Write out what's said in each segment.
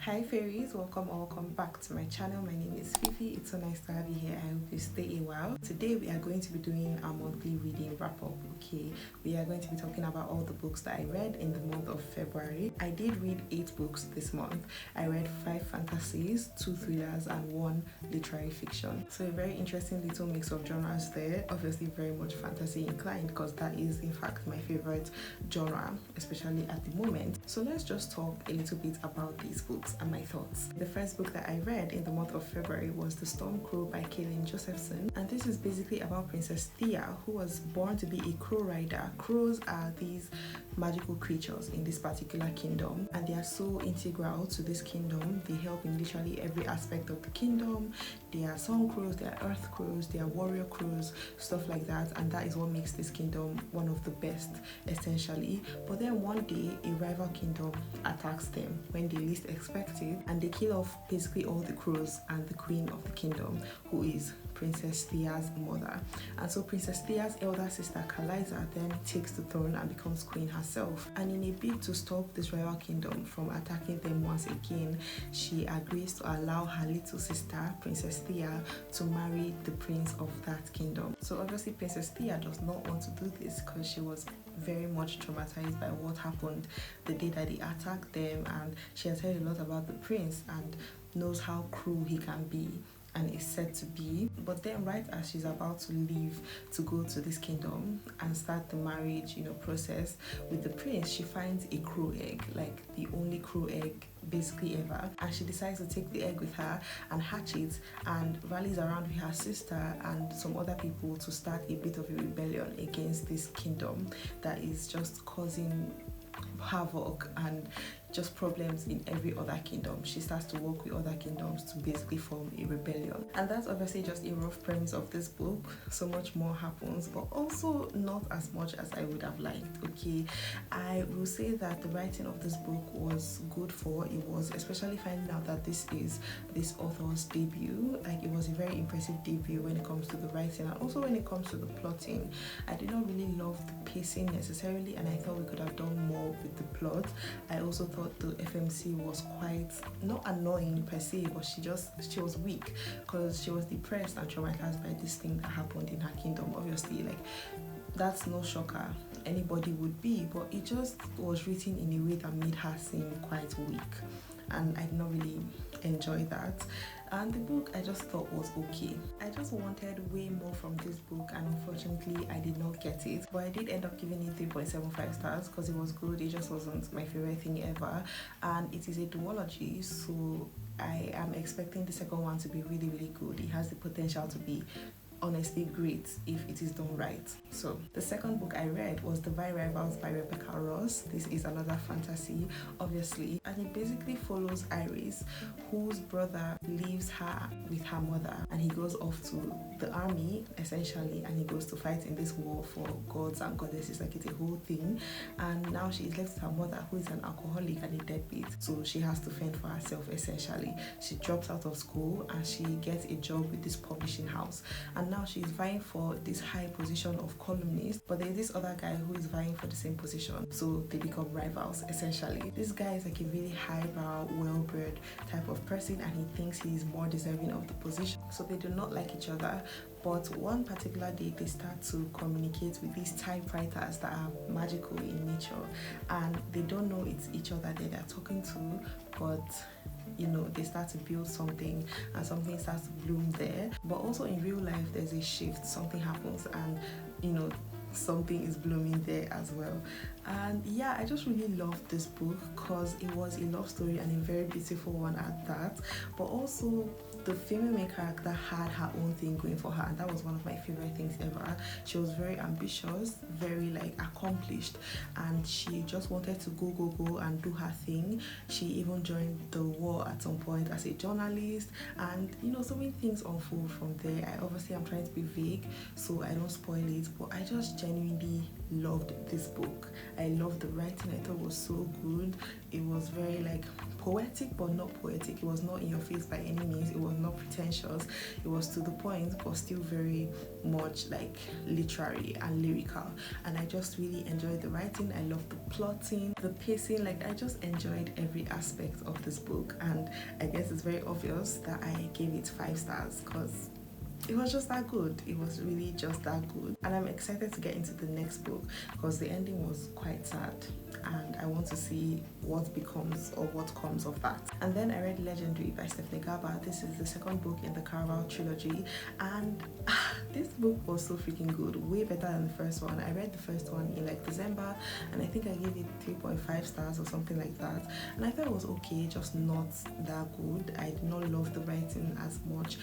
Hi fairies, welcome or welcome back to my channel. My name is Fifi. It's so nice to have you here. I hope you stay a while. Today we are going to be doing a monthly reading wrap up. Okay, we are going to be talking about all the books that I read in the month of February. I did read 8 books this month. I read 5 fantasies, 2 thrillers and 1 literary fiction. So a very interesting little mix of genres there. Obviously very much fantasy inclined because that is in fact my favorite genre, especially at the moment. So let's just talk a little bit about these books and my thoughts. The first book that I read in the month of February was The Storm Crow by Kaylin Josephson, and this is basically about Princess Thea, who was born to be a crow rider. Crows are these magical creatures in this particular kingdom, and they are so integral to this kingdom. They help in literally every aspect of the kingdom. They are sun crows, they are earth crows, they are warrior crows, stuff like that, and that is what makes this kingdom one of the best essentially. But then one day a rival kingdom attacks them when they least expect it, and they kill off basically all the crows and the queen of the kingdom, who is Princess Thea's mother. And so Princess Thea's elder sister Kaliza then takes the throne and becomes queen herself. And in a bid to stop this rival kingdom from attacking them once again, she agrees to allow her little sister Princess Thea to marry the prince of that kingdom. So obviously Princess Thea does not want to do this because she was very much traumatized by what happened the day that they attacked them, and she has heard a lot about the prince and knows how cruel he can be and is said to be. But then right as she's about to leave to go to this kingdom and start the marriage process with the prince, she finds a crow egg, like the only crow egg basically ever, and she decides to take the egg with her and hatch it and rallies around with her sister and some other people to start a bit of a rebellion against this kingdom that is just causing havoc and just problems in every other kingdom. She starts to work with other kingdoms to basically form a rebellion, and that's obviously just a rough premise of this book. So much more happens, but also not as much as I would have liked. Okay, I will say that the writing of this book was good for it was, especially finding out that this is this author's debut. Like, it was a very impressive debut when it comes to the writing and also when it comes to the plotting. I did not really love the pacing necessarily, and I thought we could have done more with the plot. I also thought the FMC was quite not annoying per se, but she was weak because she was depressed and traumatized by this thing that happened in her kingdom. Obviously, like, that's no shocker, anybody would be, but it just was written in a way that made her seem quite weak, and I did not really enjoy that. And the book I just thought was okay. I just wanted way more from this book, and unfortunately I did not get it, but I did end up giving it 3.75 stars because it was good. It just wasn't my favorite thing ever, and it is a duology, so I am expecting the second one to be really, really good. It has the potential to be honestly great if it is done right. So the second book I read was The Vi Rivals by Rebecca Ross. This is another fantasy, obviously, and it basically follows Iris, whose brother leaves her with her mother, and he goes off to the army essentially, and he goes to fight in this war for gods and goddesses. Like, it's a whole thing, and now she is left with her mother, who is an alcoholic and a deadbeat, so she has to fend for herself essentially. She drops out of school and she gets a job with this publishing house, and now she's vying for this high position of columnist, but there's this other guy who is vying for the same position, so they become rivals essentially. This guy is like a really highbrow, well-bred type of person, and he thinks he is more deserving of the position, so they do not like each other. But one particular day they start to communicate with these typewriters that are magical in nature, and they don't know it's each other that they're talking to, but they start to build something, and something starts to bloom there. But also in real life there's a shift, something happens, and something is blooming there as well. And yeah, I just really loved this book because it was a love story, and a very beautiful one at that, but also the female main character had her own thing going for her, and that was one of my favorite things ever. She was very ambitious, very accomplished, and she just wanted to go and do her thing. She even joined the war at some point as a journalist, and so many things unfold from there. I obviously am trying to be vague so I don't spoil it, but I just genuinely loved this book. I loved the writing. I thought it was so good. It was very like poetic, but not poetic. It was not in your face by any means. It was not pretentious. It was to the point, but still very much like literary and lyrical. And I just really enjoyed the writing. I loved the plotting, the pacing. Like I just enjoyed every aspect of this book. And I guess it's very obvious that I gave it 5 stars because it was just that good. It was really just that good. And I'm excited to get into the next book because the ending was quite sad and I want to see what becomes or what comes of that. And then I read Legendary by Stephanie Garber. This is the second book in the Caraval trilogy, and this book was so freaking good, way better than the first one. I read the first one in like December and I think I gave it 3.5 stars or something like that, and I thought it was okay, just not that good. I did not love the writing as much,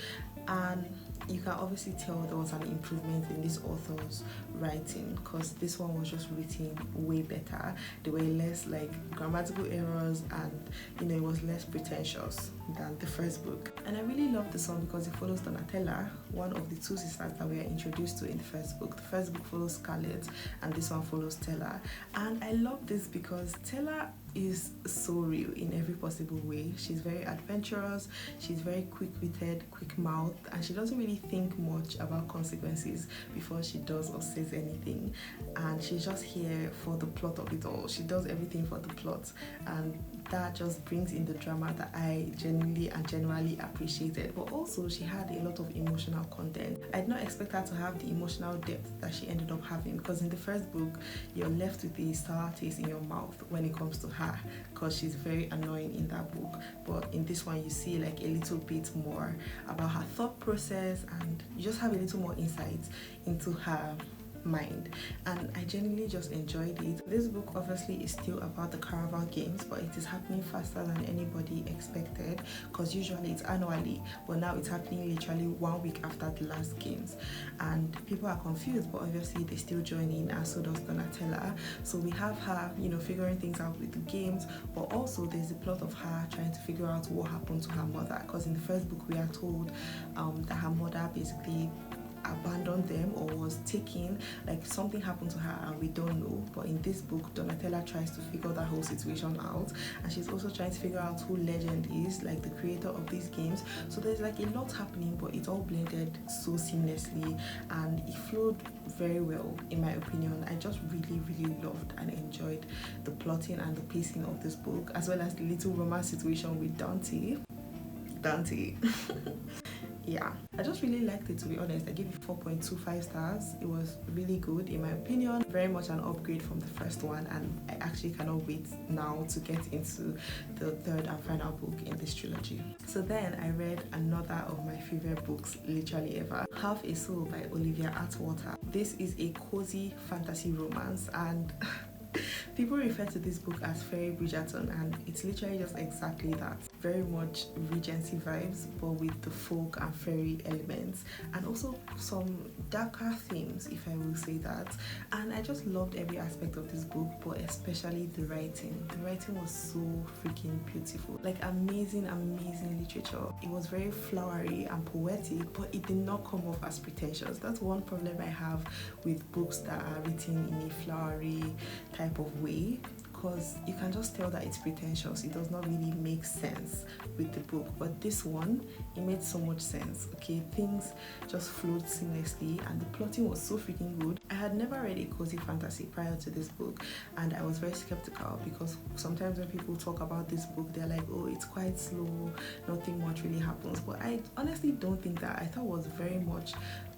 and you can obviously tell there was an improvement in this author's writing because this one was just written way better. There were less like grammatical errors and it was less pretentious than the first book. And I really love this one because it follows Donatella, one of the 2 sisters that we are introduced to in the first book. The first book follows Scarlett and this one follows Stella. And I love this because Stella is so real in every possible way. She's very adventurous, she's very quick-witted, quick-mouthed, and she doesn't really think much about consequences before she does or says anything, and she's just here for the plot of it all. She does everything for the plot, and that just brings in the drama that I genuinely and generally appreciated. But also she had a lot of emotional content. I did not expect her to have the emotional depth that she ended up having, because in the first book you're left with the sour taste in your mouth when it comes to her because she's very annoying in that book. But in this one you see like a little bit more about her thought process, and you just have a little more insight into her mind, and I genuinely just enjoyed it. This book obviously is still about the Caraval Games, but it is happening faster than anybody expected because usually it's annually, but now it's happening literally 1 week after the last games, and people are confused, but obviously they still join in, and so does Donatella. So we have her figuring things out with the games, but also there's the plot of her trying to figure out what happened to her mother, because in the first book we are told that her mother basically abandoned them or was taken, like something happened to her and we don't know. But in this book Donatella tries to figure that whole situation out, and she's also trying to figure out who Legend is, like the creator of these games. So there's like a lot happening, but it's all blended so seamlessly and it flowed very well in my opinion. I just really loved and enjoyed the plotting and the pacing of this book, as well as the little romance situation with Dante. Yeah, I just really liked it, to be honest. I gave it 4.25 stars. It was really good in my opinion, very much an upgrade from the first one, and I actually cannot wait now to get into the third and final book in this trilogy. So then I read another of my favorite books literally ever, Half a Soul by Olivia Atwater. This is a cozy fantasy romance, and people refer to this book as Fairy Bridgerton, and it's literally just exactly that. Very much Regency vibes, but with the folk and fairy elements, and also some darker themes, if I will say that. And I just loved every aspect of this book, but especially the writing. The writing was so freaking beautiful, like amazing literature. It was very flowery and poetic, but it did not come off as pretentious. That's one problem I have with books that are written in a flowery type of way, because you can just tell that it's pretentious. It does not really make sense with the book, but this one, it made so much sense. Okay, things just flowed seamlessly and the plotting was so freaking good. I had never read a cozy fantasy prior to this book, and I was very skeptical because sometimes when people talk about this book they're like, oh, it's quite slow, nothing much really happens, but I honestly don't think that. I thought it was very much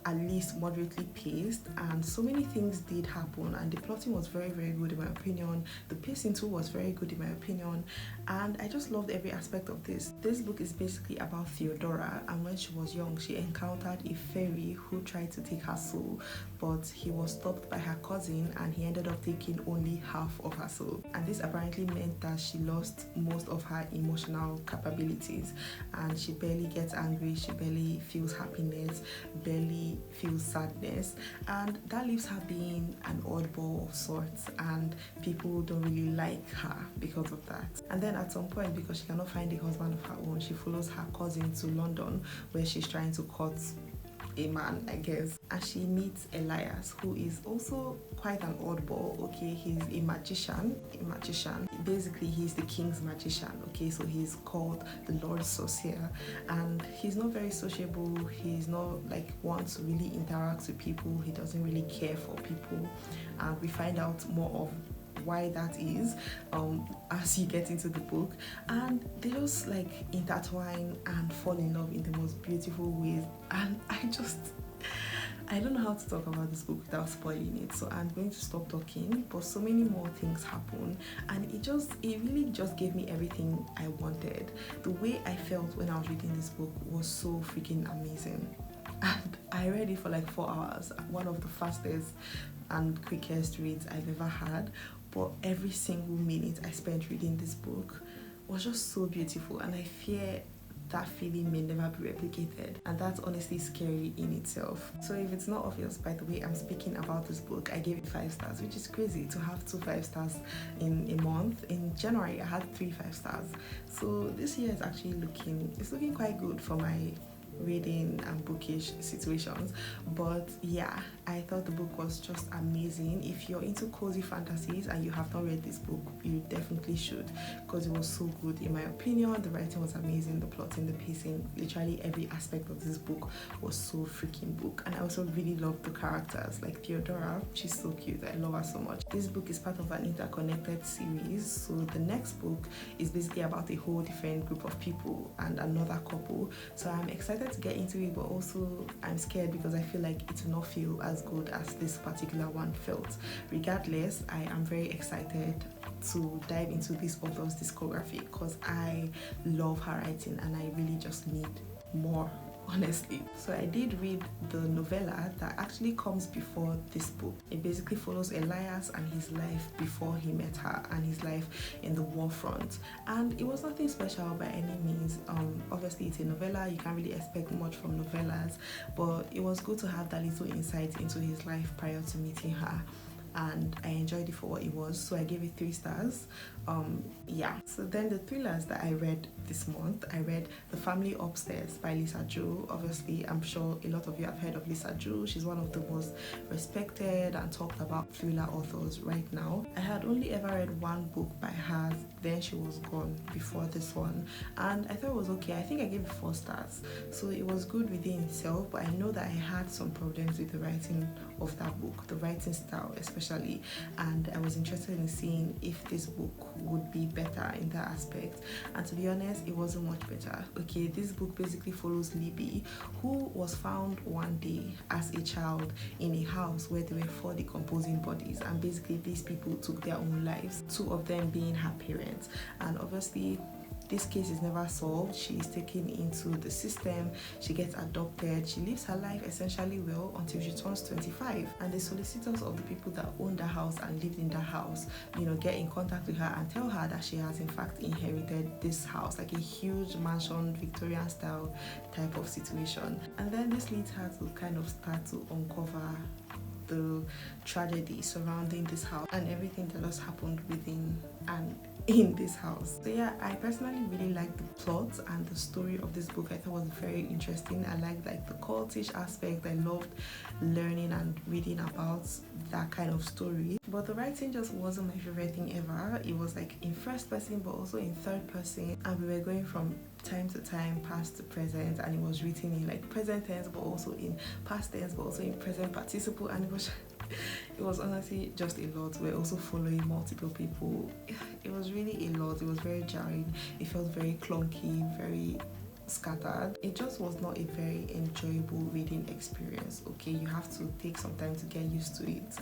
at least moderately paced, and so many things did happen, and the plotting was very good in my opinion. The pacing too was very good in my opinion, and I just loved every aspect of this. This book is basically about Theodora, and when she was young she encountered a fairy who tried to take her soul, but he was stopped by her cousin and he ended up taking only half of her soul, and this apparently meant that she lost most of her emotional capabilities, and she barely gets angry, she barely feels happiness, barely feels sadness, and that leaves her being an oddball of sorts, and people don't really like her because of that. And then at some point, because she cannot find a husband of her own, she follows her cousin to London, where she's trying to cut a man, I guess, and she meets Elias, who is also quite an oddball. Okay, he's a magician. Basically, he's the king's magician. Okay, so he's called the Lord Sorcerer, and he's not very sociable. He's not like one to really interact with people. He doesn't really care for people, and we find out more of why that is as you get into the book, and they just like intertwine and fall in love in the most beautiful ways. And I don't know how to talk about this book without spoiling it, so I'm going to stop talking. But so many more things happen, and it really just gave me everything I wanted. The way I felt when I was reading this book was so freaking amazing, and I read it for like 4 hours, one of the fastest and quickest reads I've ever had. But every single minute I spent reading this book was just so beautiful, and I fear that feeling may never be replicated, and that's honestly scary in itself. So if it's not obvious by the way I'm speaking about this book, I gave it 5 stars, which is crazy to have 2 5 stars in a month. In January I had 3 5 stars, so this year is actually looking quite good for my reading and bookish situations. But yeah, I thought the book was just amazing. If you're into cozy fantasies and you have not read this book, you definitely should, because it was so good in my opinion. The writing was amazing, the plotting, the pacing, literally every aspect of this book was so freaking book. And I also really loved the characters, like Theodora, she's so cute, I love her so much. This book is part of an interconnected series, so the next book is basically about a whole different group of people and another couple. So I'm excited to get into it, but also I'm scared because I feel like it will not feel as good as this particular one felt. Regardless, I am very excited to dive into this author's discography because I love her writing and I really just need more, honestly. So I did read the novella that actually comes before this book. It basically follows Elias and his life before he met her and his life in the war front, and it was nothing special by any means. Obviously it's a novella, you can't really expect much from novellas, but it was good to have that little insight into his life prior to meeting her, and I enjoyed it for what it was, so I gave it 3 stars. Yeah, so then the thrillers that I read this month, I read The Family Upstairs by Lisa Joe. Obviously I'm sure a lot of you have heard of Lisa Joe. She's one of the most respected and talked about thriller authors right now. I had only ever read one book by her, then she was gone before this one, and I thought it was okay. I think I gave it 4 stars, so it was good within itself, but I know that I had some problems with the writing of that book, the writing style especially, and I was interested in seeing if this book would be better in that aspect, and to be honest it wasn't much better. Okay, this book basically follows Libby, who was found one day as a child in a house where there were 4 decomposing bodies, and basically these people took their own lives, 2 of them being her parents, and obviously this case is never solved. She is taken into the system, she gets adopted, she lives her life essentially well until she turns 25, and the solicitors of the people that own the house and lived in the house, get in contact with her and tell her that she has in fact inherited this house, like a huge mansion, Victorian style type of situation. And then this leads her to kind of start to uncover the tragedy surrounding this house and everything that has happened within and in this house. So yeah, I personally really liked the plot and the story of this book. I thought it was very interesting. I liked like the cultish aspect. I loved learning and reading about that kind of story, but the writing just wasn't my favorite thing ever. It was like in first person but also in third person, and we were going from time to time, past to present, and it was written in like present tense but also in past tense but also in present participle, and it was honestly just a lot. We're also following multiple people. It was really a lot. It was very jarring. It felt very clunky, very scattered. It just was not a very enjoyable reading experience. Okay, you have to take some time to get used to it,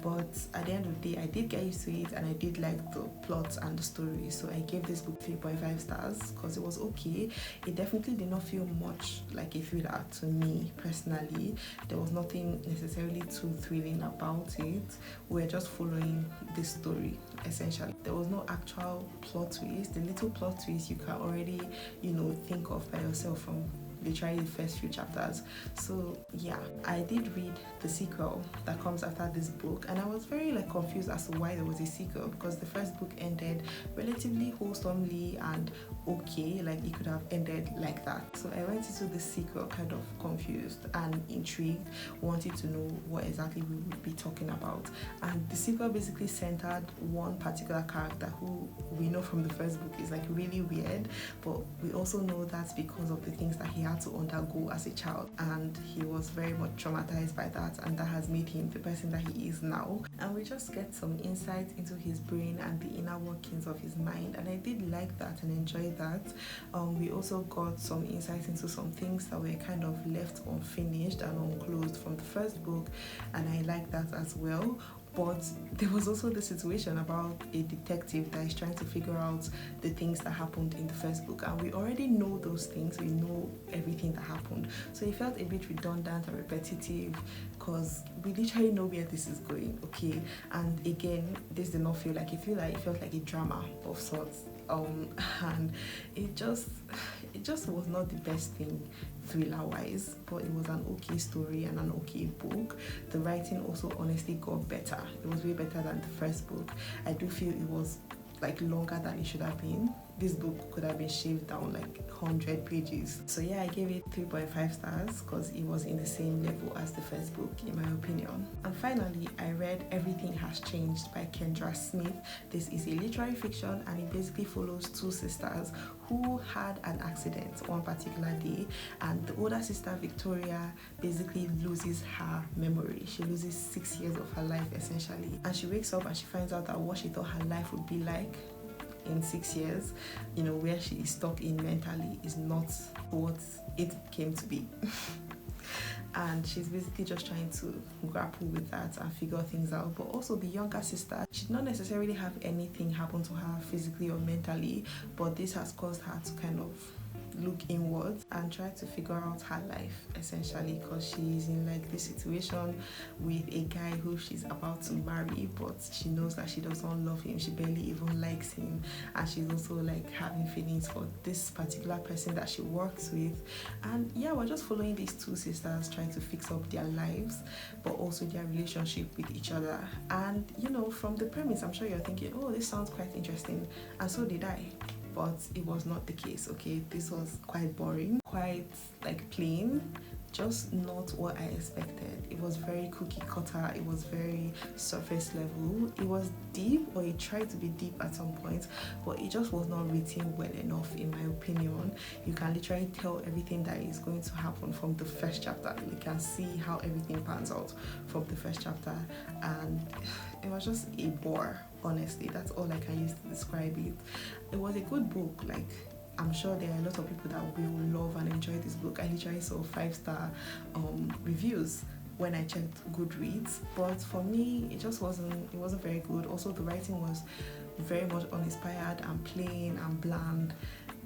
but at the end of the day I did get used to it and I did like the plot and the story, so I gave this book 3.5 stars because it was okay. It definitely did not feel much like a thriller to me personally. There was nothing necessarily too thrilling about it. We're just following this story essentially. There was no actual plot twist. The little plot twist you can already think of by yourself from literally the first few chapters. So yeah, I did read the sequel that comes after this book, and I was very confused as to why there was a sequel, because the first book ended relatively wholesomely and okay, like it could have ended like that. So I went into the sequel kind of confused and intrigued, wanted to know what exactly we would be talking about. And the sequel basically centered one particular character who we know from the first book is like really weird, but we also know that's because of the things that he had to undergo as a child, and he was very much traumatized by that, and that has made him the person that he is now. And we just get some insight into his brain and the inner workings of his mind, and I did like that and enjoy that. We also got some insight into some things that were kind of left unfinished and unclosed from the first book, and I like that as well. But there was also the situation about a detective that is trying to figure out the things that happened in the first book, and we already know those things, we know everything that happened, so it felt a bit redundant and repetitive because we literally know where this is going, okay? And again, this did not feel like it felt like a drama of sorts, and it just was not the best thing thriller wise, but it was an okay story and an okay book. The writing also honestly got better. It was way better than the first book. I do feel it was like longer than it should have been. This book could have been shaved down like 100 pages. So yeah, I gave it 3.5 stars because it was in the same level as the first book in my opinion. And finally, I read Everything Has Changed by Kendra Smith. This is a literary fiction, and it basically follows two sisters who had an accident one particular day, and the older sister Victoria basically loses her memory. She loses 6 years of her life essentially, and she wakes up and she finds out that what she thought her life would be like in 6 years, you know, where she is stuck in mentally, is not what it came to be. And she's basically just trying to grapple with that and figure things out. But also the younger sister, she did not necessarily have anything happen to her physically or mentally, but this has caused her to kind of look inwards and try to figure out her life essentially, because she's in like this situation with a guy who she's about to marry, but she knows that she doesn't love him, she barely even likes him, and she's also like having feelings for this particular person that she works with. And yeah, we're just following these two sisters trying to fix up their lives but also their relationship with each other. And you know, from the premise, I'm sure you're thinking, oh, this sounds quite interesting, and so did I. But it was not the case, okay? This was quite boring, quite like plain, just not what I expected. It was very cookie cutter, it was very surface level. It was deep, or it tried to be deep at some point, but it just was not written well enough in my opinion. You can literally tell everything that is going to happen from the first chapter. You can see how everything pans out from the first chapter, and it was just a bore, honestly. That's all I can use to describe it. It was a good book, like I'm sure there are a lot of people that will love and enjoy this book. I literally saw 5-star reviews when I checked Goodreads, but for me it just wasn't very good. Also, the writing was very much uninspired and plain and bland.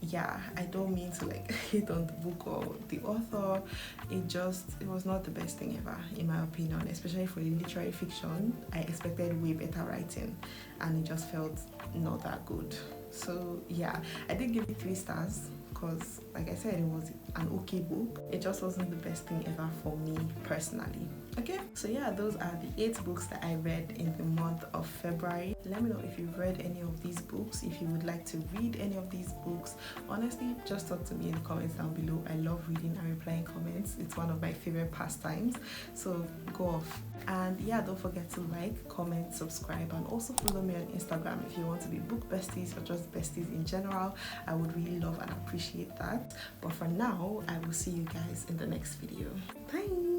Yeah, I don't mean to like hate on the book or the author. It was not the best thing ever in my opinion, especially for a literary fiction. I expected way better writing, and it just felt not that good. So yeah, I did give it 3 stars because, like I said, it was an okay book. It just wasn't the best thing ever for me personally. Okay, so yeah, those are the 8 books that I read in the month of February. Let me know if you've read any of these books, if you would like to read any of these books. Honestly, just talk to me in the comments down below. I love reading and replying comments. It's one of my favorite pastimes, so go off. And yeah, don't forget to like, comment, subscribe, and also follow me on Instagram if you want to be book besties or just besties in general. I would really love and appreciate that. But for now, I will see you guys in the next video. Bye.